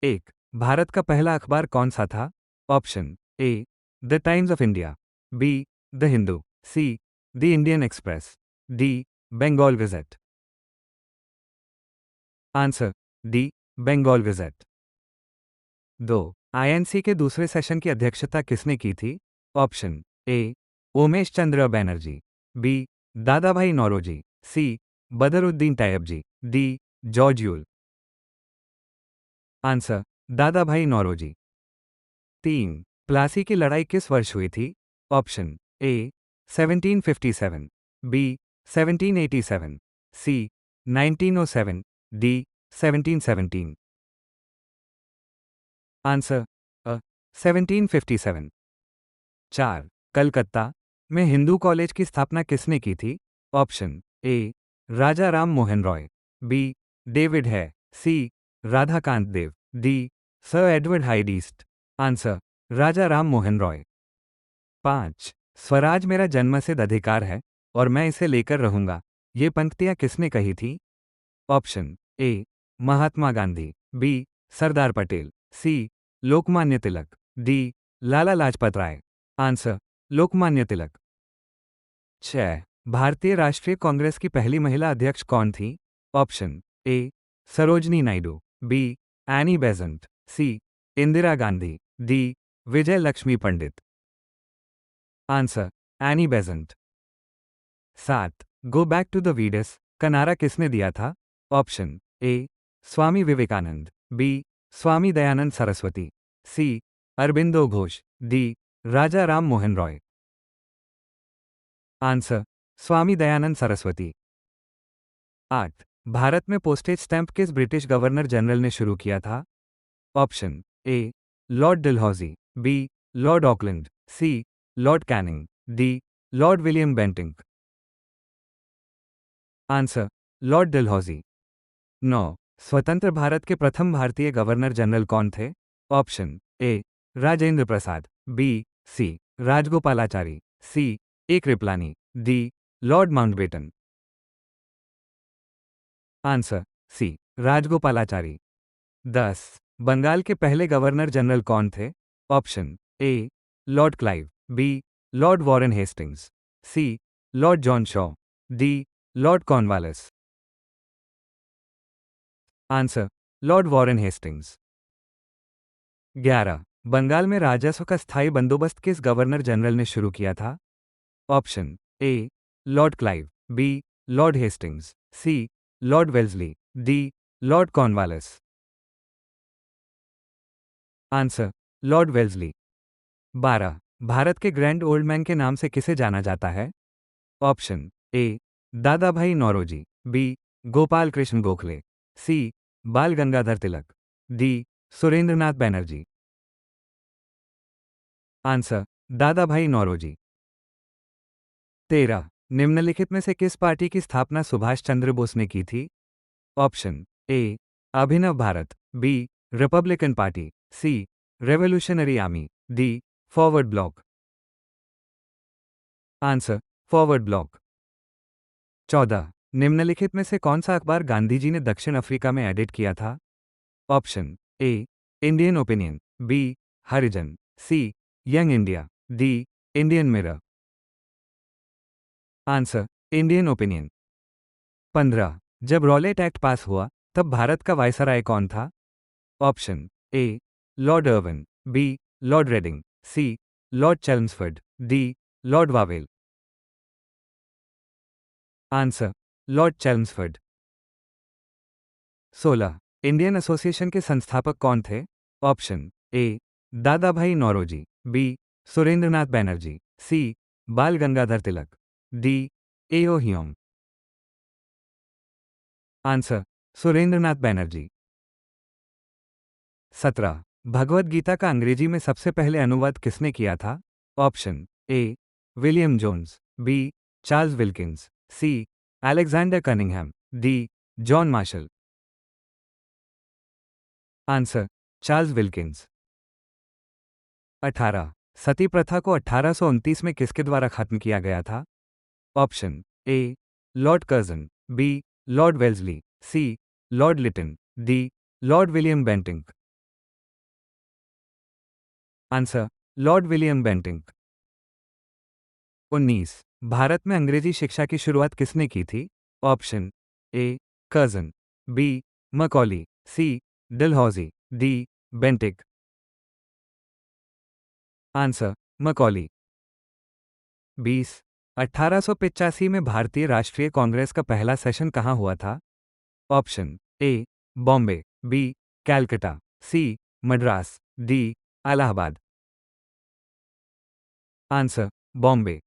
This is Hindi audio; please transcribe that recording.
एक, भारत का पहला अखबार कौन सा था? Option A the Times of India, B the Hindu, C the Indian Express, D Bengal Gazette. Answer D Bengal Gazette. 2, INC के दूसरे सेशन की अध्यक्षता किसने की थी? Option A Umesh Chandra Banerjee, B Dadabhai Naoroji, C Badruddin Tyabji, D George Yule. Answer Dadabhai Naoroji. 3, Plassey की लड़ाई किस वर्ष हुई थी? Option A 1757, B 1787, C 1907, D 1717। Answer A 1757। 4, Calcutta में हिंदू कॉलेज की स्थापना किसने की थी? Option A Raja Ram Mohan Roy, B David Hare, C Radhakant Deb, D Sir Edward Hyde East. Answer Raja Ram Mohan Roy. 5, स्वराज मेरा जन्मसिद्ध अधिकार है और मैं इसे लेकर रहूंगा, ये पंक्तियां किसने कही थी? Option A Mahatma Gandhi, B Sardar Patel, C Lokmanya Tilak, D Lala Lajpat Rai. Answer Lokmanya Tilak. 6, भारतीय राष्ट्रीय कांग्रेस की पहली महिला अध्यक्ष कौन थी? Option A Sarojini Naidu, B Annie Besant, C Indira Gandhi, D Vijaya Lakshmi Pandit. Answer Annie Besant. 7, go back to the Vedas का नारा किसने दिया था? Option A Swami Vivekananda, B Swami Dayanand Saraswati, C Aurobindo Ghosh, D Raja Ram Mohan Roy. Answer Swami Dayanand Saraswati. 8, Bharat में पोस्टेज स्टैंप किस ब्रिटिश गवर्नर जनरल ने शुरू किया था? Option A Lord Dalhousie, B Lord Auckland, C Lord Canning, D Lord William Bentinck. Answer Lord Dalhousie. 9, स्वतंत्र भारत के प्रथम भारतीय गवर्नर जनरल कौन थे? Option A Rajendra Prasad, B C Rajagopalachari, C A Kripalani, D Lord Mountbatten. Answer C Rajagopalachari. 10, Bengal के पहले गवर्नर जनरल कौन थे? Option A Lord Clive, B Lord Warren Hastings, C Lord John Shaw, D Lord Cornwallis. Answer Lord Warren Hastings. 11, Bengal में राजस्व का स्थायी बंदोबस्त किस गवर्नर जनरल ने शुरू किया था? Option A Lord Clive, B Lord Hastings, C Lord Wellesley, D Lord Cornwallis. Answer Lord Wellesley. 12, Bharat के ग्रैंड ओल्ड मैन के नाम से किसे जाना जाता है? Option A Dadabhai Naoroji, B Gopal Krishna Gokhale, C Bal Gangadhar Tilak, D Surendranath Banerjee. Answer Dadabhai Naoroji. 13, निम्नलिखित में से किस पार्टी की स्थापना सुभाष चंद्र बोस ने की थी? Option A Abhinav Bharat, B Republican Party, C Revolutionary Army, D Forward Bloc. Answer Forward Bloc. 14, निम्नलिखित में से कौन सा अखबार गांधी जी ने दक्षिण अफ्रीका में एडिट किया था? Option A Indian Opinion, B Harijan, C Young India, D Indian Mirror. Answer Indian Opinion. 15, जब रॉलेट एक्ट पास हुआ तब भारत का वायसराय कौन था? Option A Lord Irwin, B Lord Reading, C Lord Chelmsford, D Lord Wavell. Answer Lord Chelmsford. 16, Indian Association के संस्थापक कौन थे? Option A Dadabhai Naoroji, B Surendranath Banerjee, C Bal Gangadhar Tilak, D A O Hume. Answer Surendranath Banerjee. 17, Bhagavad Gita का अंग्रेजी में सबसे पहले अनुवाद किसने किया था? Option A William Jones, B Charles Wilkins, C Alexander Cunningham, D John martial. Answer Charles Wilkins. 18, सती प्रथा को 1829 में किसके द्वारा खत्म किया गया था? Option A Lord Curzon, B Lord Wellesley, C Lord Lytton, D Lord William Bentinck. Answer Lord William Bentinck. 19 Bharat में अंग्रेजी शिक्षा की शुरुआत किसने की थी? Option A Curzon, B Macaulay, C Dalhousie, D Bentinck. Answer Macaulay. 20 1885 में भारतीय राष्ट्रीय कांग्रेस का पहला सेशन कहाँ हुआ था? Option A Bombay, B Calcutta, C Madras, D Allahabad. Answer Bombay.